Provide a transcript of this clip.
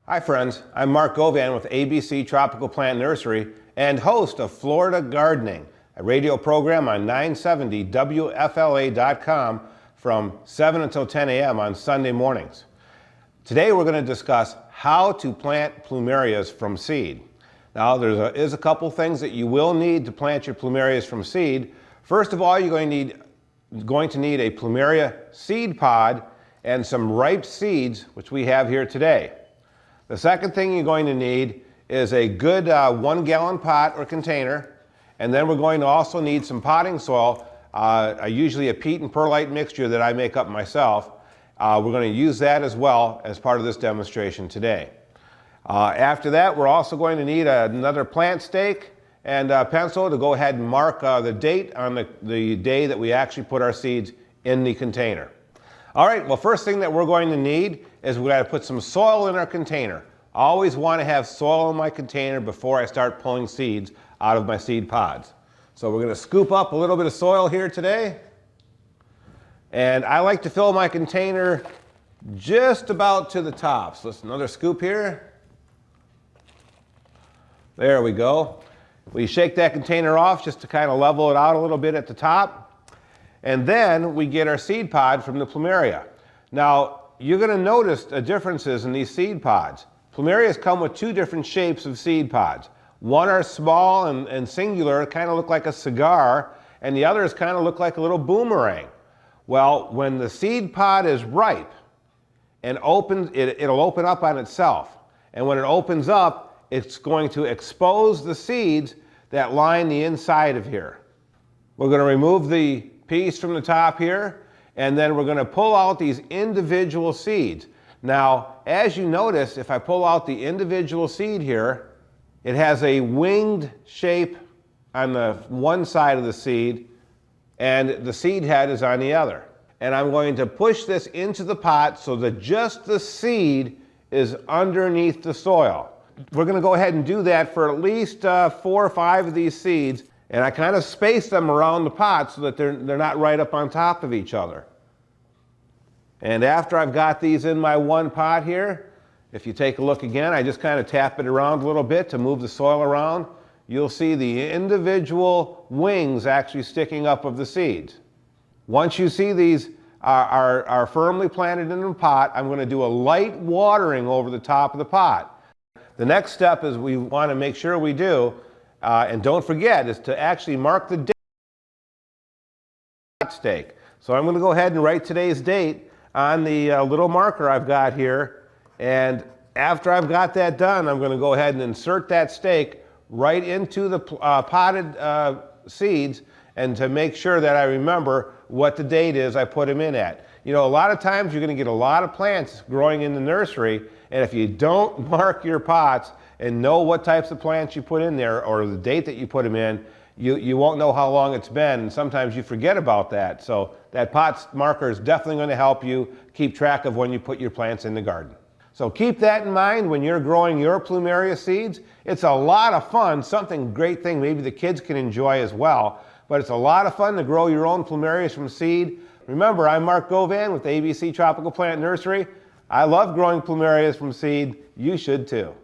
Hi friends, I'm Mark Govan with ABC Tropical Plant Nursery and host of Florida Gardening, a radio program on 970 WFLA.com from 7 until 10 a.m. on Sunday mornings. Today we're going to discuss how to plant plumerias from seed. Now there is a couple things that you will need to plant your plumerias from seed. First of all, you're going to need a plumeria seed pod and some ripe seeds, which we have here today. The second thing you're going to need is a good 1 gallon pot or container, and then we're going to also need some potting soil, usually a peat and perlite mixture that I make up myself. We're going to use that as well as part of this demonstration today. After that, we're also going to need another plant stake and a pencil to go ahead and mark the date on the day that we actually put our seeds in the container. All right, well, first thing that we're going to need is we got to put some soil in our container. I always want to have soil in my container before I start pulling seeds out of my seed pods. So we're going to scoop up a little bit of soil here today. And I like to fill my container just about to the top. So let's another scoop here. There we go. We shake that container off just to kind of level it out a little bit at the top. And then we get our seed pod from the Plumeria. Now, you're going to notice differences in these seed pods. Plumerias come with two different shapes of seed pods. One are small and singular, kind of look like a cigar, and the others kind of look like a little boomerang. Well, when the seed pod is ripe and opens, it'll open up on itself. And when it opens up, it's going to expose the seeds that line the inside of here. We're going to remove the piece from the top here, and then we're going to pull out these individual seeds. Now, as you notice, if I pull out the individual seed here, it has a winged shape on the one side of the seed, and the seed head is on the other. And I'm going to push this into the pot so that just the seed is underneath the soil. We're going to go ahead and do that for at least 4 or 5 of these seeds. And I kind of space them around the pot so that they're not right up on top of each other. And after I've got these in my one pot here, if you take a look again, I just kind of tap it around a little bit to move the soil around. You'll see the individual wings actually sticking up of the seeds. Once you see these are firmly planted in the pot, I'm going to do a light watering over the top of the pot. The next step is we want to make sure we do, and don't forget, is to actually mark the date stake. So I'm going to go ahead and write today's date on the little marker I've got here. And after I've got that done, I'm going to go ahead and insert that stake right into the potted seeds, and to make sure that I remember what the date is I put them in at. You know, a lot of times you're going to get a lot of plants growing in the nursery, and if you don't mark your pots and know what types of plants you put in there or the date that you put them in, you won't know how long it's been, and sometimes you forget about that. So that pot marker is definitely going to help you keep track of when you put your plants in the garden. So keep that in mind when you're growing your plumeria seeds. It's a lot of fun, great thing maybe the kids can enjoy as well, but it's a lot of fun to grow your own plumerias from seed. Remember, I'm Mark Govan with ABC Tropical Plant Nursery. I love growing plumerias from seed. You should too.